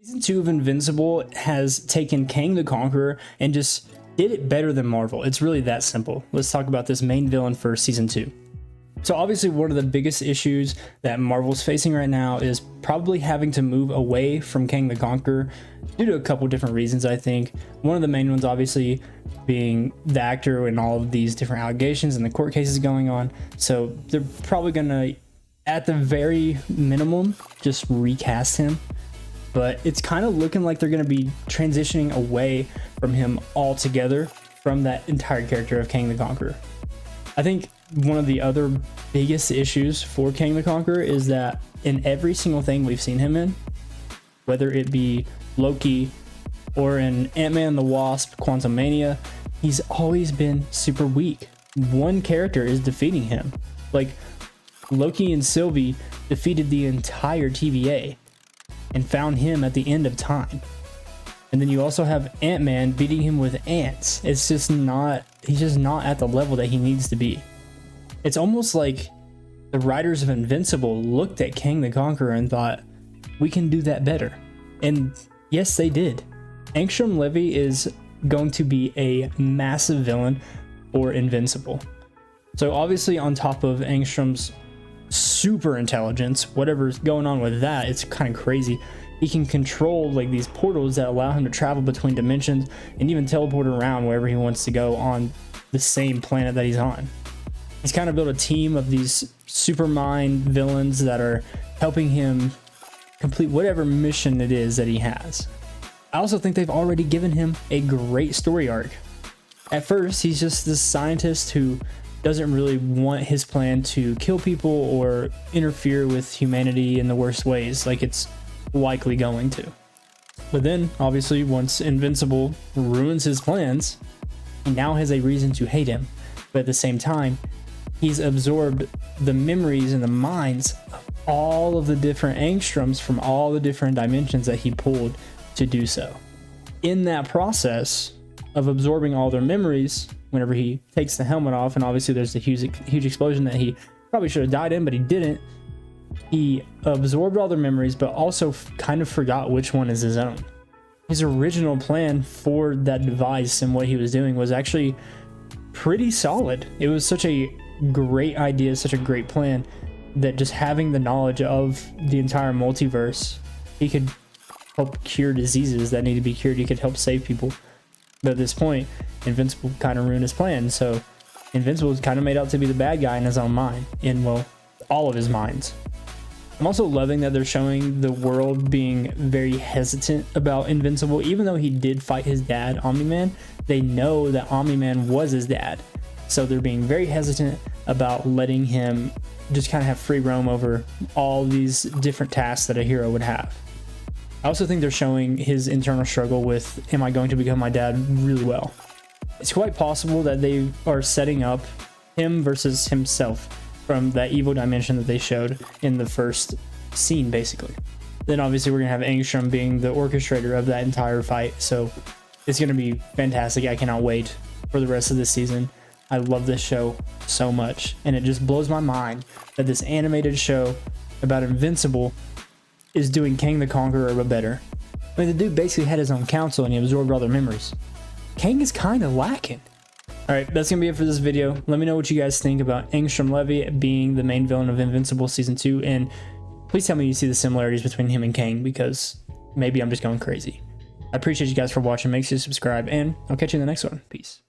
Season 2 of Invincible has taken Kang the Conqueror and just did it better than Marvel. It's really that simple. Let's talk about this main villain for Season 2. So obviously one of the biggest issues that Marvel's facing right now is probably having to move away from Kang the Conqueror due to a couple different reasons, I think. One of the main ones obviously being the actor and all of these different allegations and the court cases going on. So they're probably gonna, at the very minimum, just recast him. But it's kind of looking like they're going to be transitioning away from him altogether from that entire character of Kang the Conqueror. I think one of the other biggest issues for Kang the Conqueror is that in every single thing we've seen him in, whether it be Loki or in Ant-Man and the Wasp, Quantumania, he's always been super weak. One character is defeating him. Like Loki and Sylvie defeated the entire TVA and found him at the end of time. And then you also have Ant-Man beating him with ants. It's just not, he's just not at the level that he needs to be. It's almost like the writers of Invincible looked at Kang the Conqueror and thought, we can do that better. And yes, they did. Angstrom Levy is going to be a massive villain for Invincible. So obviously on top of Angstrom's super intelligence, whatever's going on with that, it's kind of crazy. He can control like these portals that allow him to travel between dimensions and even teleport around wherever he wants to go on the same planet that he's on. He's kind of built a team of these super mind villains that are helping him complete whatever mission it is that he has. I also think they've already given him a great story arc. At first, he's just this scientist who doesn't really want his plan to kill people or interfere with humanity in the worst ways like it's likely going to. But then, obviously, once Invincible ruins his plans, he now has a reason to hate him. But at the same time, he's absorbed the memories and the minds of all of the different angstroms from all the different dimensions that he pulled to do so. In that process of absorbing all their memories, whenever he takes the helmet off, and obviously there's a huge explosion that he probably should have died in, but he didn't. He absorbed all their memories, but also kind of forgot which one is his own. His original plan for that device and what he was doing was actually pretty solid. It was such a great idea, such a great plan, that just having the knowledge of the entire multiverse, he could help cure diseases that need to be cured. He could help save people. But at this point, Invincible kind of ruined his plan. So Invincible was kind of made out to be the bad guy in his own mind, in, well, all of his minds. I'm also loving that they're showing the world being very hesitant about Invincible. Even though he did fight his dad, Omni-Man, they know that Omni-Man was his dad. So they're being very hesitant about letting him just kind of have free roam over all these different tasks that a hero would have. I also think they're showing his internal struggle with, am I going to become my dad, really well. It's quite possible that they are setting up him versus himself from that evil dimension that they showed in the first scene, basically. Then obviously we're going to have Angstrom being the orchestrator of that entire fight. So it's going to be fantastic. I cannot wait for the rest of this season. I love this show so much. And it just blows my mind that this animated show about Invincible is doing Kang the Conqueror but better. I mean, the dude basically had his own council and he absorbed all their memories. Kang is kind of lacking. Alright, that's going to be it for this video. Let me know what you guys think about Angstrom Levy being the main villain of Invincible Season 2, and please tell me you see the similarities between him and Kang, because maybe I'm just going crazy. I appreciate you guys for watching. Make sure you subscribe, and I'll catch you in the next one. Peace.